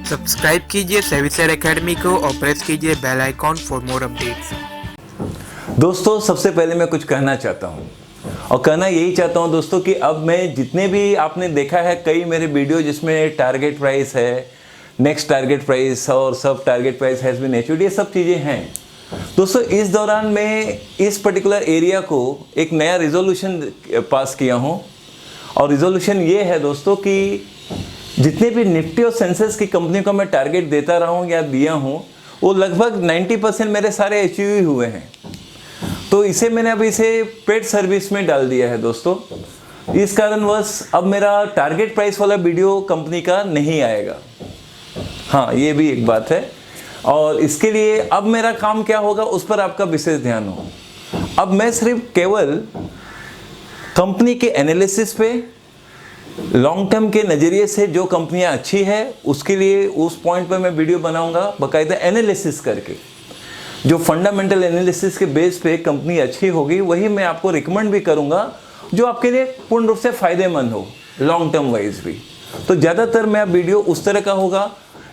Subscribe कीजिए सेविसर academy को और प्रेस कीजिए bell icon for more updates. दोस्तों, सबसे पहले मैं कुछ कहना चाहता हूँ और कहना यही चाहता हूँ दोस्तों कि अब मैं जितने भी आपने देखा है कई मेरे वीडियो जिसमें टारगेट प्राइस है, नेक्स्ट टारगेट प्राइस और सब target price has been achieved, ये सब चीज़ें हैं दोस्तों। इस दौरान मैं इस पर्टिकुलर एरिया को एक नया रिजोल्यूशन पास किया हूँ और रिजोल्यूशन ये है दोस्तों कि जितने भी निफ्टी और सेंसेक्स की कंपनी को मैं टारगेट देता रहा हूँ या दिया हूँ वो लगभग 90% मेरे सारे अचीव ही हुए हैं। तो इसे मैंने अब इसे पेड सर्विस में डाल दिया है दोस्तों। इस कारणवश अब मेरा टारगेट प्राइस वाला वीडियो कंपनी का नहीं आएगा। हाँ, ये भी एक बात है। और इसके लिए अब मेरा काम क्या होगा उस पर आपका विशेष ध्यान हो। अब मैं सिर्फ केवल कंपनी के एनालिसिस पे लॉन्ग टर्म के नज़रिए से जो कंपनियां अच्छी है उसके लिए उस पॉइंट पर मैं वीडियो बनाऊंगा बाकायदा एनालिसिस करके। जो फंडामेंटल एनालिसिस के बेस पे कंपनी अच्छी होगी वही मैं आपको रिकमेंड भी करूंगा जो आपके लिए पूर्ण रूप से फ़ायदेमंद हो लॉन्ग टर्म वाइज भी। तो ज़्यादातर मेरा वीडियो उस तरह का होगा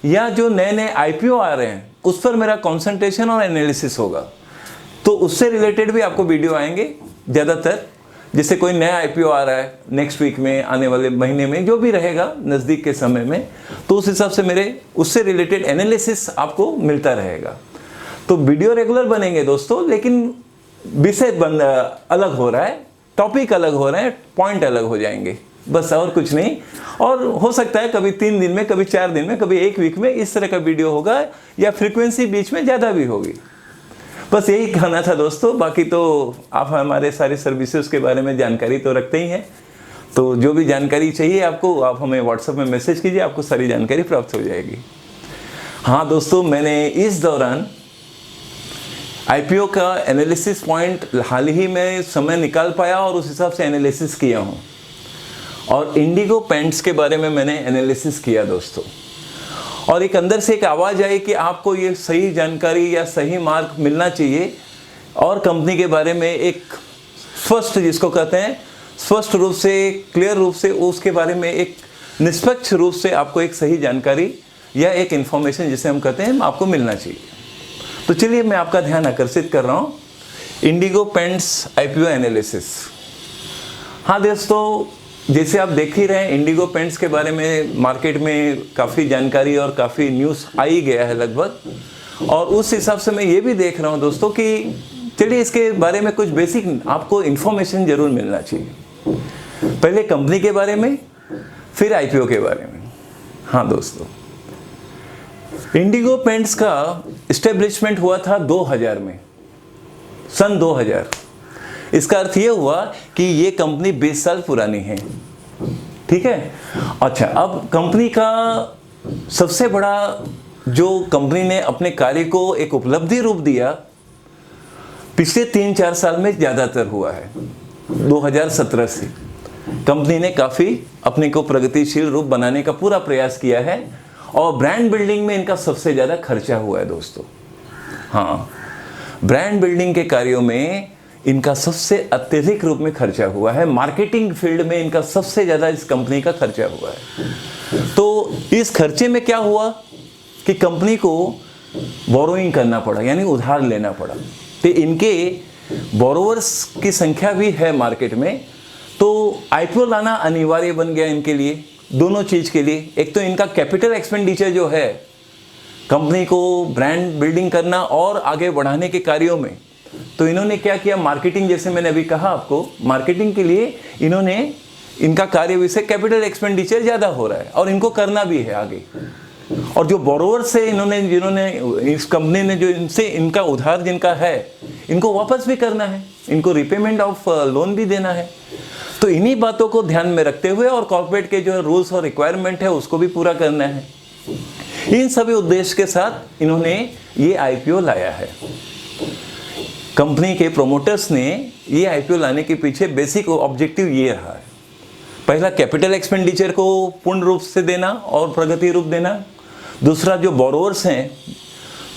या जो नए नए IPO आ रहे हैं उस पर मेरा कॉन्सेंट्रेशन और एनालिसिस होगा। तो उससे रिलेटेड भी आपको वीडियो आएंगे ज़्यादातर। जैसे कोई नया IPO आ रहा है नेक्स्ट वीक में, आने वाले महीने में, जो भी रहेगा नज़दीक के समय में, तो उस हिसाब से मेरे उससे रिलेटेड एनालिसिस आपको मिलता रहेगा। तो वीडियो रेगुलर बनेंगे दोस्तों, लेकिन विषय अलग हो रहा है, टॉपिक अलग हो रहे हैं, पॉइंट अलग हो जाएंगे, बस और कुछ नहीं। और हो सकता है कभी 3 दिन में, कभी 4 दिन में, कभी 1 वीक में इस तरह का वीडियो होगा या फ्रीक्वेंसी बीच में ज़्यादा भी होगी। बस यही कहना था दोस्तों। बाकी तो आप हमारे सारे सर्विसेज के बारे में जानकारी तो रखते ही हैं, तो जो भी जानकारी चाहिए आपको आप हमें व्हाट्सएप में मैसेज कीजिए, आपको सारी जानकारी प्राप्त हो जाएगी। हाँ दोस्तों, मैंने इस दौरान IPO का एनालिसिस पॉइंट हाल ही में समय निकाल पाया और उस हिसाब से एनालिसिस किया हूँ। और इंडिगो पेंट्स के बारे में मैंने एनालिसिस किया दोस्तों। और एक अंदर से एक आवाज़ आई कि आपको ये सही जानकारी या सही मार्क मिलना चाहिए और कंपनी के बारे में एक स्पष्ट, जिसको कहते हैं स्पष्ट रूप से, क्लियर रूप से, उसके बारे में एक निष्पक्ष रूप से आपको एक सही जानकारी या एक इन्फॉर्मेशन जिसे हम कहते हैं आपको मिलना चाहिए। तो चलिए मैं आपका ध्यान आकर्षित कर रहा हूँ इंडिगो पेंट्स IPO एनालिसिस। हाँ दोस्तों, जैसे आप देख ही रहे हैं इंडिगो पेंट्स के बारे में मार्केट में काफ़ी जानकारी और काफ़ी न्यूज़ आ ही गया है लगभग। और उस हिसाब से मैं ये भी देख रहा हूँ दोस्तों कि चलिए इसके बारे में कुछ बेसिक आपको इन्फॉर्मेशन ज़रूर मिलना चाहिए। पहले कंपनी के बारे में, फिर IPO के बारे में। हाँ दोस्तों, इंडिगो पेंट्स का इस्टेब्लिशमेंट हुआ था 2000 में, सन 2000। इसका अर्थ ये हुआ कि ये कंपनी 20 साल पुरानी है, ठीक है। अच्छा, अब कंपनी का सबसे बड़ा जो कंपनी ने अपने कार्य को एक उपलब्धि रूप दिया पिछले 3-4 साल में ज़्यादातर हुआ है। 2017 से कंपनी ने काफ़ी अपने को प्रगतिशील रूप बनाने का पूरा प्रयास किया है और ब्रांड बिल्डिंग में इनका सबसे ज़्यादा खर्चा हुआ है दोस्तों। हाँ, ब्रांड बिल्डिंग के कार्यों में इनका सबसे अत्यधिक रूप में खर्चा हुआ है। मार्केटिंग फील्ड में इनका सबसे ज़्यादा इस कंपनी का खर्चा हुआ है। तो इस खर्चे में क्या हुआ कि कंपनी को बोरोइंग करना पड़ा, यानी उधार लेना पड़ा। तो इनके बोरोवर्स की संख्या भी है मार्केट में, तो IPO लाना अनिवार्य बन गया इनके लिए, दोनों चीज़ के लिए। एक तो इनका कैपिटल एक्सपेंडिचर जो है कंपनी को ब्रांड बिल्डिंग करना और आगे बढ़ाने के कार्यों में, तो इन्होंने क्या किया, मार्केटिंग, जैसे मैंने अभी कहा आपको, मार्केटिंग के लिए इन्होंने, इनका कार्य विषय कैपिटल एक्सपेंडिचर ज़्यादा हो रहा है और इनको करना भी है आगे। और जो बोरोवर से जिन्होंने इस कंपनी ने जो इनसे इनका उधार जिनका है, इनको वापस भी करना है, इनको रिपेमेंट ऑफ लोन भी देना है। तो इन्हीं बातों को ध्यान में रखते हुए और कॉर्पोरेट के जो रूल्स और रिक्वायरमेंट है उसको भी पूरा करना है। इन सभी उद्देश्य के साथ इन्होंने ये IPO लाया है। कंपनी के प्रोमोटर्स ने ये IPO लाने के पीछे बेसिक ऑब्जेक्टिव ये रहा है। पहला, कैपिटल एक्सपेंडिचर को पूर्ण रूप से देना और प्रगति रूप देना। दूसरा, जो बोरोवर्स हैं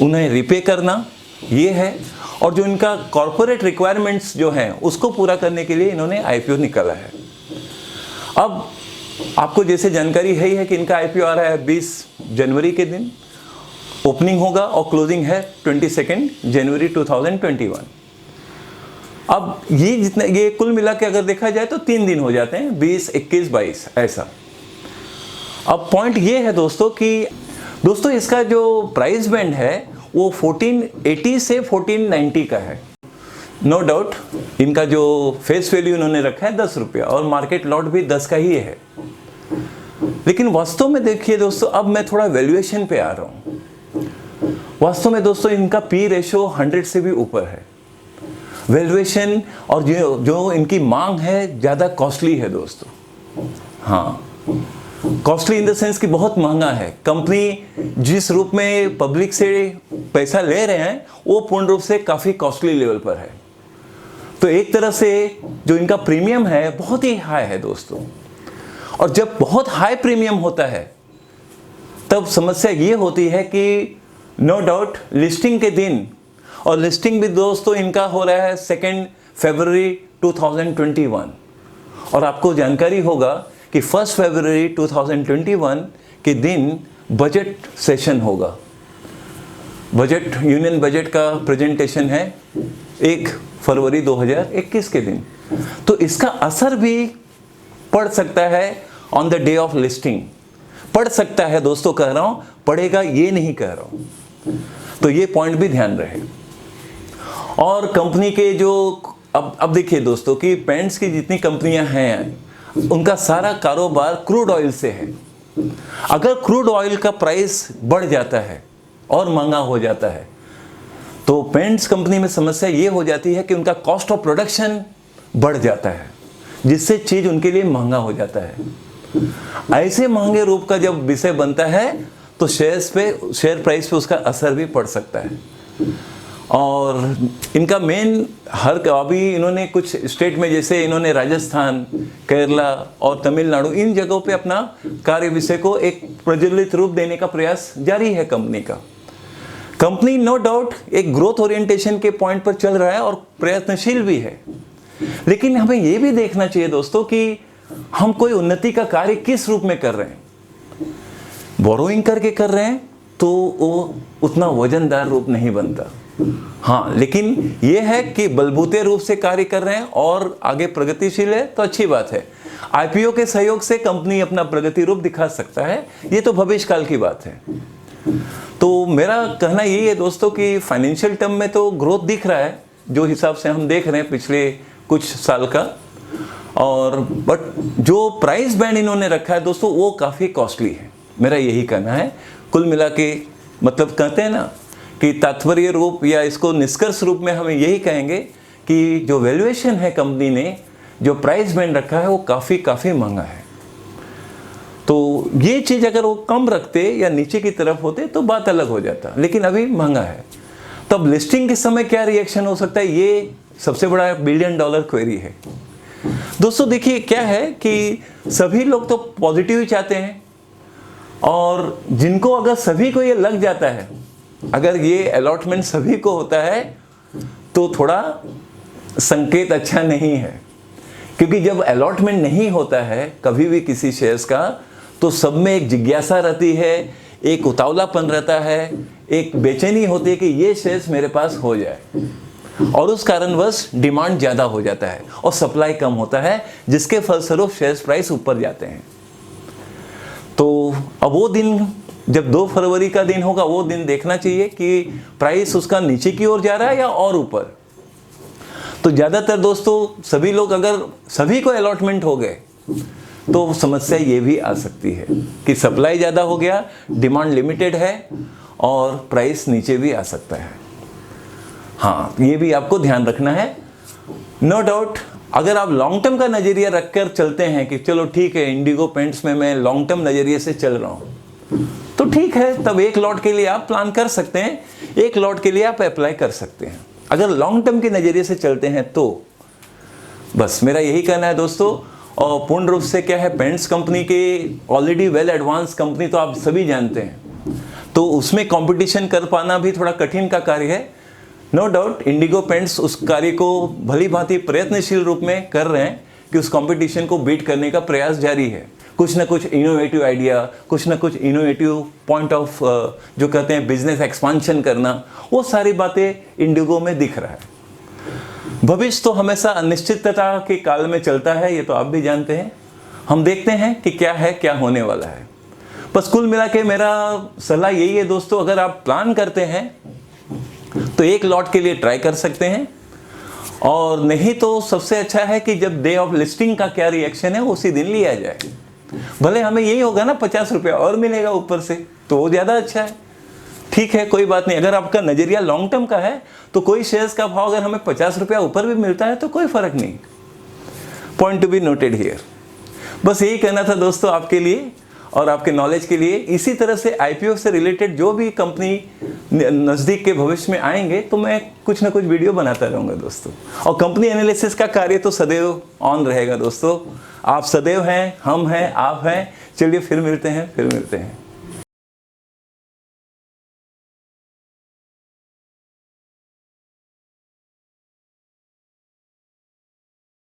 उन्हें रिपे करना, ये है। और जो इनका कॉर्पोरेट रिक्वायरमेंट्स जो हैं उसको पूरा करने के लिए इन्होंने IPO निकाला है। अब आपको जैसे जानकारी है ही है कि इनका आईपीओ आ रहा है 20 जनवरी के दिन, ओपनिंग होगा और क्लोजिंग है 22 जनवरी 2021। अब ये जितना ये कुल मिला के अगर देखा जाए तो 3 दिन हो जाते हैं, 20, 21, 22 ऐसा। अब पॉइंट ये है दोस्तों कि दोस्तों इसका जो प्राइस बैंड है वो 1480 से 1490 का है। नो डाउट इनका जो फेस वैल्यू इन्होंने रखा है 10 रुपया और मार्केट लॉट भी 10 का ही है। लेकिन वास्तव में देखिए दोस्तों, अब मैं थोड़ा वैल्यूएशन पे आ रहा हूँ। वास्तव में दोस्तों इनका पी रेशो 100 से भी ऊपर है। वैल्यूएशन और जो इनकी मांग है ज़्यादा कॉस्टली है दोस्तों। हाँ, कॉस्टली इन द सेंस कि बहुत महंगा है। कंपनी जिस रूप में पब्लिक से पैसा ले रहे हैं वो पूर्ण रूप से काफ़ी कॉस्टली लेवल पर है। तो एक तरह से जो इनका प्रीमियम है बहुत ही हाई है दोस्तों। और जब बहुत हाई प्रीमियम होता है तब समस्या ये होती है कि नो डाउट लिस्टिंग के दिन, और लिस्टिंग भी दोस्तों इनका हो रहा है 2 फरवरी 2021, और आपको जानकारी होगा कि 1 फरवरी 2021 के दिन बजट सेशन होगा। बजट यूनियन बजट का प्रेजेंटेशन है 1 फरवरी 2021 के दिन। तो इसका असर भी पड़ सकता है on the day of listing. पड़ सकता है दोस्तों, कह रहा हूं, पड़ेगा ये नहीं कह रहा हूं। तो ये पॉइंट भी ध्यान रहे। और कंपनी के जो अब देखिए दोस्तों कि पेंट्स की जितनी कंपनियां हैं उनका सारा कारोबार क्रूड ऑयल से है। अगर क्रूड ऑयल का प्राइस बढ़ जाता है और महंगा हो जाता है तो पेंट्स कंपनी में समस्या ये हो जाती है कि उनका कॉस्ट ऑफ प्रोडक्शन बढ़ जाता है, जिससे चीज़ उनके लिए महंगा हो जाता है। ऐसे महंगे रूप का जब विषय बनता है तो शेयर प्राइस पे उसका असर भी पड़ सकता है। और इनका मेन अभी इन्होंने कुछ स्टेट में, जैसे इन्होंने राजस्थान, केरला और तमिलनाडु, इन जगहों पे अपना कार्य विषय को एक प्रज्वलित रूप देने का प्रयास जारी है कंपनी का। कंपनी नो डाउट एक ग्रोथ ओरिएंटेशन के पॉइंट पर चल रहा है और प्रयत्नशील भी है। लेकिन हमें यह भी देखना चाहिए दोस्तों कि हम कोई उन्नति का कार्य किस रूप में कर रहे हैं। बोरोइंग करके कर रहे हैं तो वो उतना वजनदार रूप नहीं बनता। हाँ, लेकिन यह है कि बलबूते रूप से कार्य कर रहे हैं और आगे प्रगतिशील है तो अच्छी बात है। आईपीओ के सहयोग से कंपनी अपना प्रगति रूप दिखा सकता है, ये तो भविष्य काल की बात है। तो मेरा कहना यही है दोस्तों कि फाइनेंशियल टर्म में तो ग्रोथ दिख रहा है जो हिसाब से हम देख रहे हैं पिछले कुछ साल का, और बट जो प्राइस बैंड इन्होंने रखा है दोस्तों वो काफ़ी कॉस्टली है। मेरा यही कहना है। कुल मिला के मतलब कहते हैं ना कि तात्पर्य रूप या इसको निष्कर्ष रूप में हमें यही कहेंगे कि जो वैल्यूएशन है कंपनी ने जो प्राइस बैंड रखा है वो काफ़ी महंगा है। तो ये चीज़ अगर वो कम रखते या नीचे की तरफ होते तो बात अलग हो जाता, लेकिन अभी महंगा है। तब लिस्टिंग के समय क्या रिएक्शन हो सकता है, ये सबसे बड़ा $1 बिलियन क्वेरी है दोस्तों। देखिए क्या है कि सभी लोग तो पॉजिटिव ही चाहते हैं, और जिनको अगर सभी को ये लग जाता है, अगर ये अलॉटमेंट सभी को होता है तो थोड़ा संकेत अच्छा नहीं है। क्योंकि जब अलॉटमेंट नहीं होता है कभी भी किसी शेयर्स का तो सब में एक जिज्ञासा रहती है, एक उतावलापन रहता है, एक बेचैनी होती है कि ये शेयर्स मेरे पास हो जाए, और उस कारणवश डिमांड ज़्यादा हो जाता है और सप्लाई कम होता है, जिसके फलस्वरूप शेयर्स प्राइस ऊपर जाते हैं। तो अब वो दिन जब 2 फरवरी का दिन होगा वो दिन देखना चाहिए कि प्राइस उसका नीचे की ओर जा रहा है या और ऊपर। तो ज़्यादातर दोस्तों सभी लोग, अगर सभी को अलॉटमेंट हो गए तो समस्या ये भी आ सकती है कि सप्लाई ज़्यादा हो गया, डिमांड लिमिटेड है और प्राइस नीचे भी आ सकता है। हाँ, ये भी आपको ध्यान रखना है। नो डाउट अगर आप लॉन्ग टर्म का नज़रिया रखकर चलते हैं कि चलो ठीक है, इंडिगो पेंट्स में मैं लॉन्ग टर्म नज़रिए से चल रहा हूँ, तो ठीक है, तब एक लॉट के लिए आप प्लान कर सकते हैं, एक लॉट के लिए आप अप्लाई कर सकते हैं। अगर लॉन्ग टर्म के नज़रिए से चलते हैं तो बस मेरा यही कहना है दोस्तों। और पूर्ण रूप से क्या है, पेंट्स कंपनी के ऑलरेडी वेल एडवांस कंपनी तो आप सभी जानते हैं, तो उसमें कंपटीशन कर पाना भी थोड़ा कठिन का कार्य है। नो डाउट इंडिगो पेंट्स उस कार्य को भली भांति प्रयत्नशील रूप में कर रहे हैं कि उस कंपटीशन को बीट करने का प्रयास जारी है। कुछ ना कुछ इनोवेटिव आइडिया, कुछ ना कुछ इनोवेटिव पॉइंट ऑफ जो कहते हैं बिजनेस एक्सपांशन करना, वो सारी बातें इंडिगो में दिख रहा है। भविष्य तो हमेशा अनिश्चितता के काल में चलता है, ये तो आप भी जानते हैं। हम देखते हैं कि क्या है, क्या होने वाला है। बस कुल मिला के मेरा सलाह यही है दोस्तों, अगर आप प्लान करते हैं तो एक लॉट के लिए ट्राई कर सकते हैं, और नहीं तो सबसे अच्छा है कि जब डे ऑफ लिस्टिंग का क्या रिएक्शन है उसी दिन लिया जाए। भले हमें यही होगा ना 50 रुपया और मिलेगा ऊपर से, तो वो ज़्यादा अच्छा है। ठीक है, कोई बात नहीं। अगर आपका नज़रिया लॉन्ग टर्म का है तो कोई शेयर्स का भाव अगर हमें 50 रुपया ऊपर भी मिलता है तो कोई फ़र्क नहीं। Point to be noted here. बस यही कहना था दोस्तों आपके लिए और आपके नॉलेज के लिए। इसी तरह से IPO से रिलेटेड जो भी कंपनी नज़दीक के भविष्य में आएंगे तो मैं कुछ ना कुछ वीडियो बनाता रहूँगा दोस्तों। और कंपनी एनालिसिस का कार्य तो सदैव ऑन रहेगा दोस्तों। आप सदैव हैं, हम हैं, आप हैं। चलिए फिर मिलते हैं।